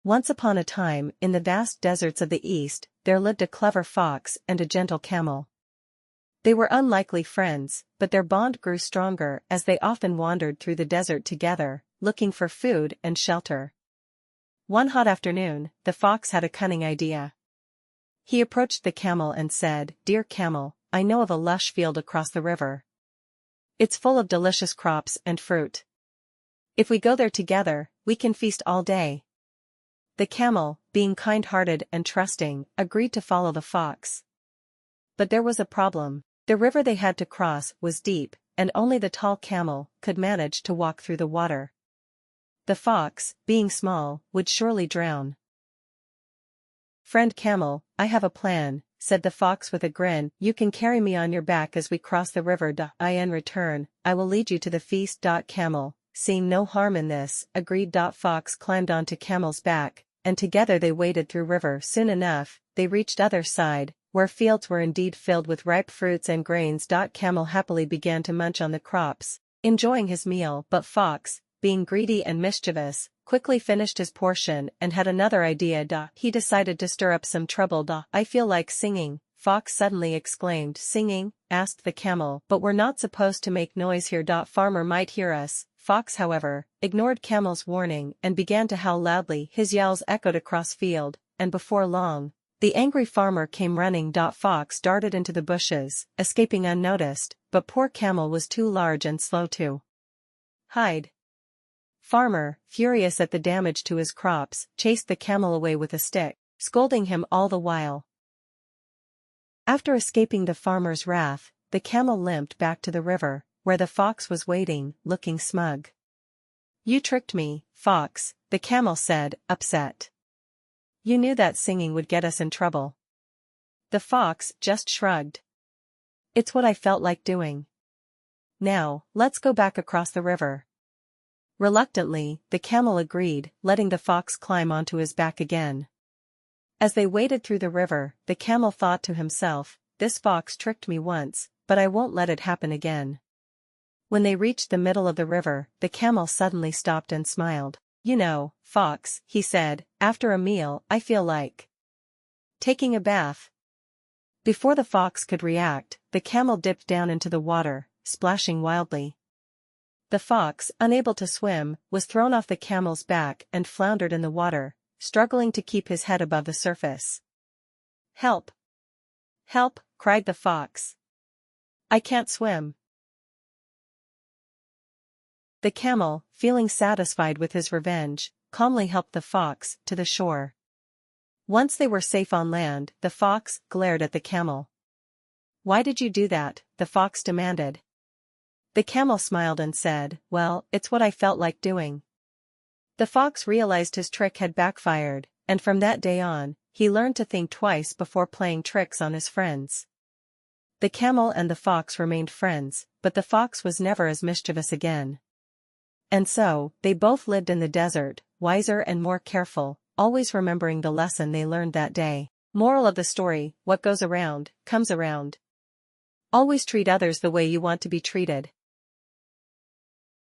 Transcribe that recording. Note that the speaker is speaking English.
Once upon a time, in the vast deserts of the east, there lived a clever fox and a gentle camel. They were unlikely friends, but their bond grew stronger as they often wandered through the desert together, looking for food and shelter. One hot afternoon, the fox had a cunning idea. He approached the camel and said, "Dear camel, I know of a lush field across the river. It's full of delicious crops and fruit. If we go there together, we can feast all day." The camel, being kind-hearted and trusting, agreed to follow the fox. But there was a problem. The river they had to cross was deep, and only the tall camel could manage to walk through the water. The fox, being small, would surely drown. "Friend camel, I have a plan," said the fox with a grin. "You can carry me on your back as we cross the river. In return, I will lead you to the feast." Camel, seeing no harm in this, agreed. Fox climbed onto camel's back, and together they waded through river. Soon enough, they reached other side, where fields were indeed filled with ripe fruits and grains. Camel happily began to munch on the crops, enjoying his meal, but fox, being greedy and mischievous, quickly finished his portion and had another idea. He decided to stir up some trouble. "I feel like singing," Fox suddenly exclaimed. "Singing?" asked the camel. "But we're not supposed to make noise here. Farmer might hear us." Fox, however, ignored Camel's warning and began to howl loudly. His yells echoed across field, and before long, the angry farmer came running. Fox darted into the bushes, escaping unnoticed, but poor Camel was too large and slow to hide. Farmer, furious at the damage to his crops, chased the camel away with a stick, scolding him all the while. After escaping the farmer's wrath, the camel limped back to the river, where the fox was waiting, looking smug. "You tricked me, Fox," the camel said, upset. "You knew that singing would get us in trouble." The fox just shrugged. "It's what I felt like doing. Now, let's go back across the river." Reluctantly, the camel agreed, letting the fox climb onto his back again. As they waded through the river, the camel thought to himself, "This fox tricked me once, but I won't let it happen again." When they reached the middle of the river, the camel suddenly stopped and smiled. "You know, Fox," he said, "after a meal, I feel like taking a bath." Before the fox could react, the camel dipped down into the water, splashing wildly. The fox, unable to swim, was thrown off the camel's back and floundered in the water, struggling to keep his head above the surface. "Help! Help!" cried the fox. "I can't swim." The camel, feeling satisfied with his revenge, calmly helped the fox to the shore. Once they were safe on land, the fox glared at the camel. "Why did you do that?" the fox demanded. The camel smiled and said, "Well, it's what I felt like doing." The fox realized his trick had backfired, and from that day on, he learned to think twice before playing tricks on his friends. The camel and the fox remained friends, but the fox was never as mischievous again. And so, they both lived in the desert, wiser and more careful, always remembering the lesson they learned that day. Moral of the story: what goes around, comes around. Always treat others the way you want to be treated.